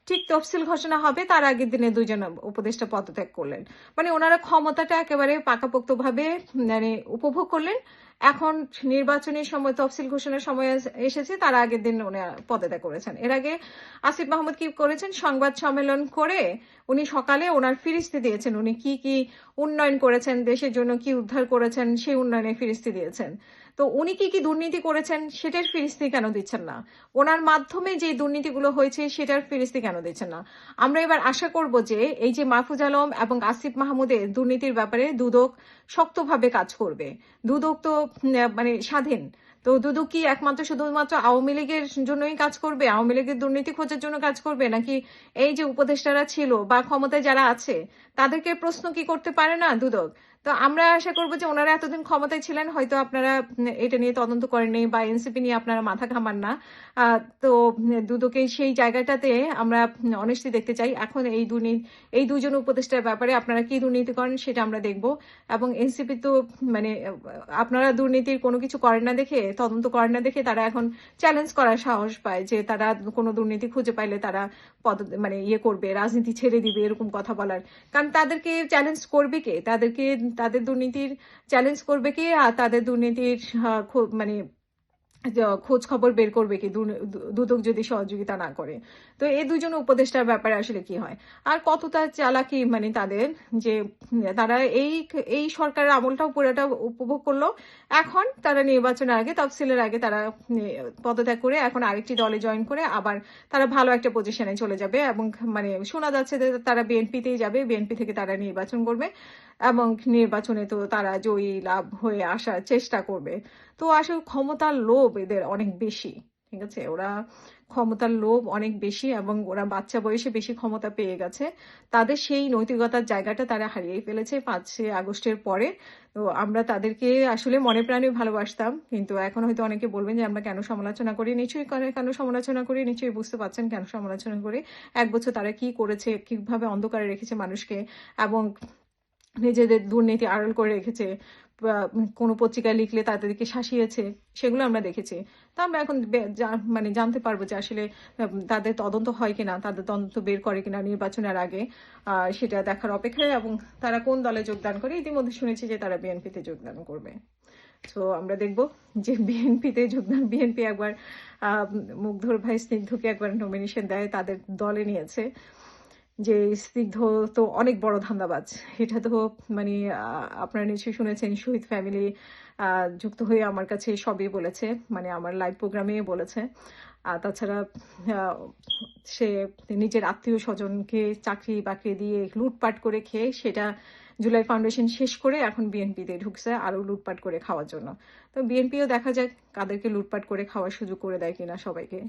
ঠিক তফসিল ঘোষণা হবে তার আগের দিনে দুজন উপদেষ্টা পদত্যাগ করলেন। মানে ওনারা ক্ষমতাটা একেবারে পাকাপোক্তভাবে মানে উপভোগ করলেন। এখন নির্বাচনের সময় তফসিল ঘোষণার সময় এসেছে, তার আগের দিন উনি পদত্যাগ করেছেন। এর আগে আসিফ মাহমুদ কি করেছেন, সংবাদ সম্মেলন করে উনি সকালে ওনার ফিরিস্তি দিয়েছেন, উনি কি কি উন্নয়ন করেছেন, দেশের জন্য কি উদ্ধার করেছেন, সেই উন্নয়নের ফিরিস্তি দিয়েছেন। তো উনি কি কি দুর্নীতি করেছেন সেটার ফিরিস্তি কেন দিচ্ছেন না? ওনার মাধ্যমে যে দুর্নীতিগুলো হয়েছে সেটার ফিরিস্তি কেন দিচ্ছেন না? আমরা এবার আশা করব যে এই যে মাহফুজ আলম এবং আসিফ মাহমুদের দুর্নীতির ব্যাপারে দুদক শক্তভাবে কাজ করবে। দুদক তো মানে স্বাধীন। তো দুদক কি একমাত্র শুধুমাত্র আওয়ামী লীগের জন্যই কাজ করবে, আওয়ামী লীগের দুর্নীতি খোঁজার জন্য কাজ করবে, নাকি এই যে উপদেষ্টারা ছিল বা ক্ষমতায় যারা আছে তাদেরকে প্রশ্ন কি করতে পারে না দুদক? তো আমরা আশা করবো যে ওনারা এতদিন ক্ষমতায় ছিলেন, হয়তো আপনারা এটা নিয়ে তদন্ত করেননি বা এনসিপি নিয়ে আপনারা মাথা ঘামান না। তো দুদকের সেই জায়গাটাতে আমরা অনেস্টি দেখতে চাই। এখন এই দুজন উপদেষ্টার ব্যাপারে আপনারা কি দুর্নীতি করেন সেটা আমরা দেখব। এবং এনসিপি তো মানে আপনারা দুর্নীতির কোনো কিছু করেন না দেখে, তদন্ত করেন না দেখে তারা এখন চ্যালেঞ্জ করার সাহস পায় যে তারা কোনো দুর্নীতি খুঁজে পাইলে তারা মানে ইয়ে করবে, রাজনীতি ছেড়ে দিবে, এরকম কথা বলার। কারণ তাদেরকে চ্যালেঞ্জ করবে কে? তাদের দুর্নীতির চ্যালেঞ্জ করবে কে? আর তাদের দুর্নীতির মানে খোঁজ খবর বের করবে কি দুদক যদি সহযোগিতা না করে? তো এই দুজন উপদেষ্টার ব্যাপারে আসলে কি হয়? আর কতটা চালাকি মানে তাদের, যে তারা এই সরকারের আমলটাও পুরোটা উপভোগ করলো। এখন তারা নির্বাচনের আগে, তফসিলের আগে তারা পদত্যাগ করে এখন আরেকটি দলে জয়েন করে আবার তারা ভালো একটা পজিশনে চলে যাবে, এবং মানে শোনা যাচ্ছে যে তারা বিএনপিতেই যাবে, বিএনপি থেকে তারা নির্বাচন করবে এবং নির্বাচনে তো তারা জয়ী লাভ হয়ে আসার চেষ্টা করবে। তো আসলে ক্ষমতার লোভ এদের অনেক বেশি। ঠিক আছে, ওরা ক্ষমতার লোভ অনেক বেশি এবং ওরা বাচ্চা বয়সে বেশি ক্ষমতা পেয়ে গেছে। তাদের সেই নৈতিকতার জায়গাটা তারা হারিয়ে ফেলেছে 5 আগস্টের পরে। তো আমরা তাদেরকে আসলে মনে প্রাণে ভালোবাসতাম, কিন্তু এখন হয়তো অনেকে বলবেন যে আমরা কেন সমালোচনা করি। নিশ্চয়ই কেন সমালোচনা করি, নিশ্চয়ই বুঝতে পারছেন কেন সমালোচনা করি। 1 বছর তারা কি করেছে, কিভাবে অন্ধকারে রেখেছে মানুষকে, এবং নিজেদের দুর্নীতি আড়াল করে রেখেছে, কোনো পত্রিকায় লিখলে তাদেরকে শাসিয়েছে, সেগুলো আমরা দেখেছি। তো আমরা এখন মানে জানতে পারবো যে আসলে তাদের তদন্ত হয় কিনা, তাদের তদন্ত বের করে কিনা নির্বাচনের আগে, সেটা দেখার অপেক্ষায়। এবং তারা কোন দলে যোগদান করে, ইতিমধ্যে শুনেছি যে তারা বিএনপিতে যোগদান করবে। তো আমরা দেখব যে বিএনপিতে যোগদান, বিএনপি একবার মুগ্ধর ভাই স্নিগ্ধকে একবার নমিনেশন দেয়, তাদের দলে নিয়েছে। যে স্নিগ্ধ তো অনেক বড় ধান্দাবাজ, এটা তো মানে আপনারা নিশ্চয়ই শুনেছেন। শহীদ ফ্যামিলি যুক্ত হয়ে আমার কাছে সবই বলেছে, মানে আমার লাইভ প্রোগ্রামে বলেছে। আর তাছাড়া আহ, সে নিজের আত্মীয় স্বজনকে চাকরি বাকরি দিয়ে লুটপাট করে খেয়ে সেটা জুলাই ফাউন্ডেশন শেষ করে এখন বিএনপিতে ঢুকছে আরো লুটপাট করে খাওয়ার জন্য। তো বিএনপিও দেখা যাক কাদেরকে লুটপাট করে খাওয়ার সুযোগ করে দেয় কিনা সবাইকে।